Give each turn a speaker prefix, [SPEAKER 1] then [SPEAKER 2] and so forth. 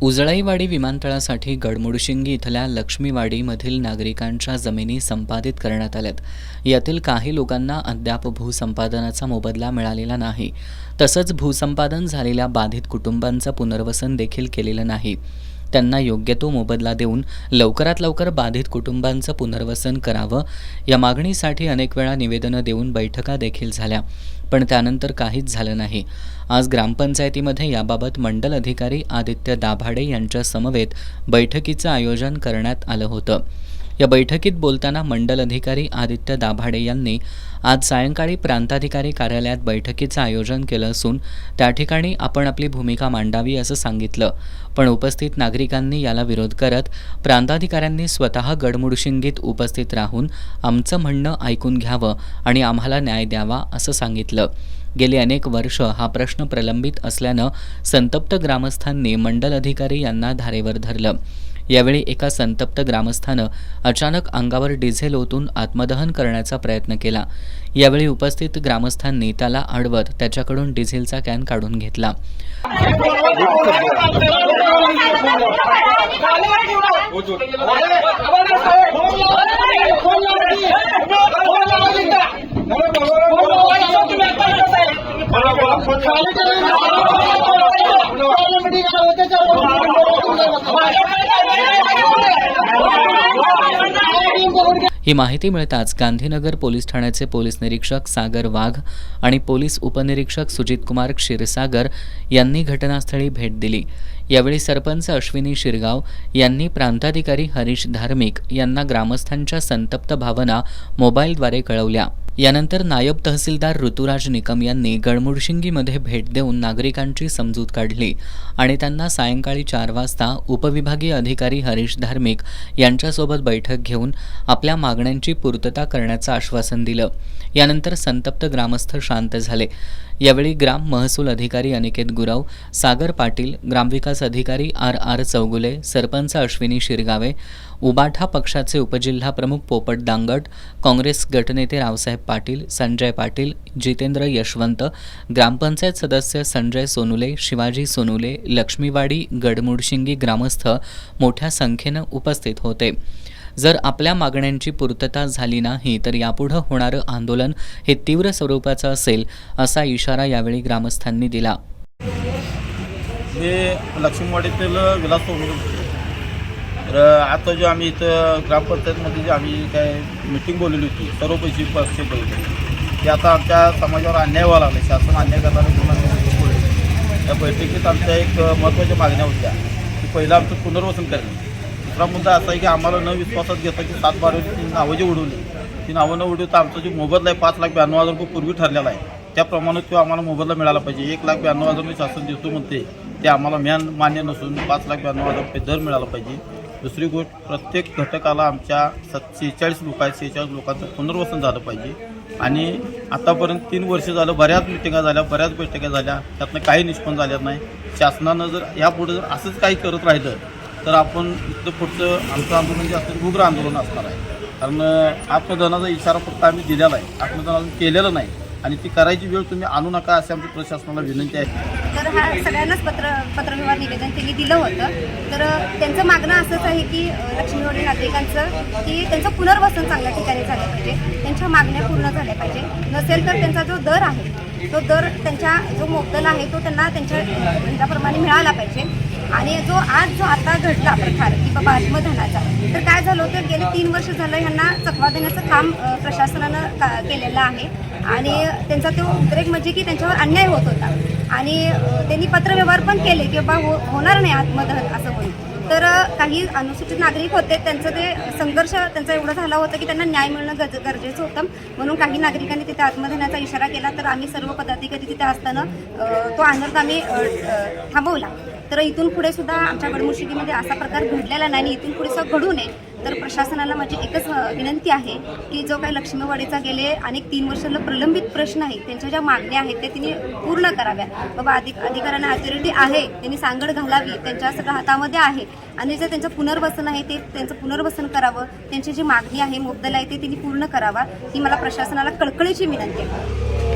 [SPEAKER 1] उजळाईवाडी विमानतळासाठी गडमुडशिंगी इथल्या लक्ष्मीवाडीमधील नागरिकांच्या जमिनी संपादित करण्यात आल्यात. यातील काही लोकांना अद्याप भूसंपादनाचा मोबदला मिळालेला नाही. तसंच भूसंपादन झालेल्या बाधित कुटुंबांचं पुनर्वसन देखील केलेलं नाही. त्यांना योग्य तो मोबदला देऊन लवकरात लवकर बाधित कुटुंबांचं पुनर्वसन करावं या मागणीसाठी अनेक वेळा निवेदनं देऊन बैठका देखील झाल्या, पण त्यानंतर काहीच झालं नाही. आज ग्रामपंचायतीमध्ये याबाबत मंडल अधिकारी आदित्य दाभाडे यांच्या समवेत बैठकीचं आयोजन करण्यात आलं होतं. या बैठकीत बोलताना मंडल अधिकारी आदित्य दाभाडे यांनी आज सायंकाळी प्रांताधिकारी कार्यालयात बैठकीचं आयोजन केलं असून त्या ठिकाणी आपण आपली भूमिका मांडावी असं सांगितलं. पण उपस्थित नागरिकांनी याला विरोध करत प्रांताधिकाऱ्यांनी स्वतः गडमुडशिंगीत उपस्थित राहून आमचं म्हणणं ऐकून घ्यावं आणि आम्हाला न्याय द्यावा असं सांगितलं. गेली अनेक वर्ष हा प्रश्न प्रलंबित असल्यानं संतप्त ग्रामस्थांनी मंडल अधिकारी यांना धारेवर धरलं. यावेळी एका संतप्त ग्रामस्थानं अचानक अंगावर डिझेल ओतून आत्मदहन करण्याचा प्रयत्न केला. यावेळी उपस्थित ग्रामस्थांनी त्याला अडवत त्याच्याकडून डिझेलचा कॅन काढून घेतला. ही माहिती मिळताच गांधीनगर पोलीस ठाण्याचे पोलीस निरीक्षक सागर वाघ आणि पोलीस उपनिरीक्षक सुजितकुमार क्षीरसागर यांनी घटनास्थळी भेट दिली. यावेळी सरपंच अश्विनी शिरगाव यांनी प्रांताधिकारी हरीश धार्मिक यांना ग्रामस्थांच्या संतप्त भावना मोबाईलद्वारे कळवल्या. यानंतर नायब तहसीलदार ऋतुराज निकम यांनी गडमुडशिंगीमध्ये भेट देऊन नागरिकांची समजूत काढली आणि त्यांना सायंकाळी 4 वाजता उपविभागीय अधिकारी हरीश धार्मिक यांच्यासोबत बैठक घेऊन आपल्या मागण्यांची पूर्तता करण्याचं आश्वासन दिलं. यानंतर संतप्त ग्रामस्थ शांत झाले. यावेळी ग्राम महसूल अधिकारी अनिकेत गुरव, सागर पाटील, ग्रामविकास अधिकारी आर चौगुले, सरपंच अश्विनी शिरगावे, उबाठा पक्षाचे उपजिल्हा प्रमुख पोपट दांगट, काँग्रेस गटनेते रावसाहेब पाटील, संजय पाटील, जितेंद्र यशवंत, ग्रामपंचायत सदस्य संजय सोनुले, शिवाजी सोनुले, लक्ष्मीवाडी गडमुडशिंगी ग्रामस्थ मोठ्या संख्येनं उपस्थित होते. जर आपल्या मागण्यांची पूर्तता झाली नाही तर यापुढे होणारं आंदोलन हे तीव्र स्वरूपाचं असेल असा इशारा यावेळी ग्रामस्थांनी दिला.
[SPEAKER 2] हे लक्ष्मीवाडीतील विलास सोनुले. तर आता जो आम्ही इथं ग्रामपंचायतमध्ये जे आम्ही काय मीटिंग बोलवली होती सर्व पैसे पक्ष बोलले ते आता आमच्या समाजावर अन्याय व्हायला लागले. शासन अन्याय करणारे बोलले. या बैठकीत आमच्या एक महत्त्वाच्या मागण्या होत्या की पहिलं आमचं पुनर्वसन करणे. दुसरा मुद्दा असा आहे की आम्हाला न विश्वासात घेता की 7/12 नावं जी उडवली ती नावं न उडवता आमचा जो मोबदला आहे 5,92,000 रुपये पूर्वी ठरलेला आहे त्याप्रमाणे तो आम्हाला मोबदला मिळाला पाहिजे. 1,92,000 मी शासन देतो म्हणते ते आम्हाला मान्य नसून 5,92,000 रुपये दर मिळाला पाहिजे. दुसरी गोष्ट प्रत्येक घटकाला आमच्या 46 लोक आहेत 46 लोकांचं पुनर्वसन झालं पाहिजे. आणि आतापर्यंत 3 वर्ष झालं बऱ्याच मिटिंगा झाल्या बऱ्याच बैठका झाल्या त्यातनं काही निष्पन्न झाल्या नाही. शासनानं जर यापुढे जर असंच काही करत राहिलं तर आपण इथं पुढचं आमचं आंदोलन जे असतं उग्र आंदोलन असणार आहे. कारण आत्मदहनाचा इशारा फक्त आम्ही दिलेला आहे, आत्मदहन केलेलं नाही आणि ती करायची वेळ तुम्ही आणू नका अशी आमची प्रशासनाला विनंती आहे.
[SPEAKER 3] तर हा सगळ्यांनाच पत्रव्यवहार निवेदन त्यांनी दिलं होतं. तर त्यांचं मागणं असंच आहे की लक्ष्मीवाडी नागरिकांचं की त्यांचं पुनर्वसन चांगल्या ठिकाणी झालं पाहिजे, त्यांच्या मागण्या पूर्ण झाल्या पाहिजे. नसेल तर त्यांचा जो दर आहे तो दर त्यांच्या जो मोबदला आहे तो त्यांना त्यांच्याप्रमाणे मिळाला पाहिजे. आणि जो आता घडला प्रकार की बाबा आत्मदहनाचा तर काय झालं होतं गेले 3 वर्ष झालं ह्यांना चकवा देण्याचं काम प्रशासनानं केलेलं आहे. आणि त्यांचा तो उद्रेक म्हणजे की त्यांच्यावर अन्याय होत होता आणि त्यांनी पत्रव्यवहार पण केले की बाबा होणार नाही आत्मदहन असं म्हणून. तर काही अनुसूचित नागरिक होते त्यांचं ते संघर्ष त्यांचा एवढा झाला होता की त्यांना न्याय मिळणं गरजेचं होतं. म्हणून काही नागरिकांनी तिथे आत्मदहनाचा इशारा केला. तर आम्ही सर्व पदाधिकारी तिथे असताना तो आंदोलन आम्ही थांबवला. तर इथून पुढे सुद्धा आमच्या गडमुडशिंगीमध्ये असा प्रकार घडलेला नाही आणि इथून पुढे सुद्धा घडू नये. तर प्रशासनाला माझी एकच विनंती आहे की जो काही लक्ष्मीवाडीचा गेले अनेक 3 वर्षाला प्रलंबित प्रश्न आहेत त्यांच्या ज्या मागण्या आहेत ते तिने पूर्ण कराव्या. बाबा अधिकाऱ्यांना अथॉरिटी आहे त्यांनी सांगड घालावी, त्यांच्या सगळ्या हातामध्ये आहे. आणि जे त्यांचं पुनर्वसन आहे ते त्यांचं पुनर्वसन करावं. त्यांची जी मागणी आहे मोबदला आहे ते तिने पूर्ण करावा ही मला प्रशासनाला कळकळीची विनंती आहे.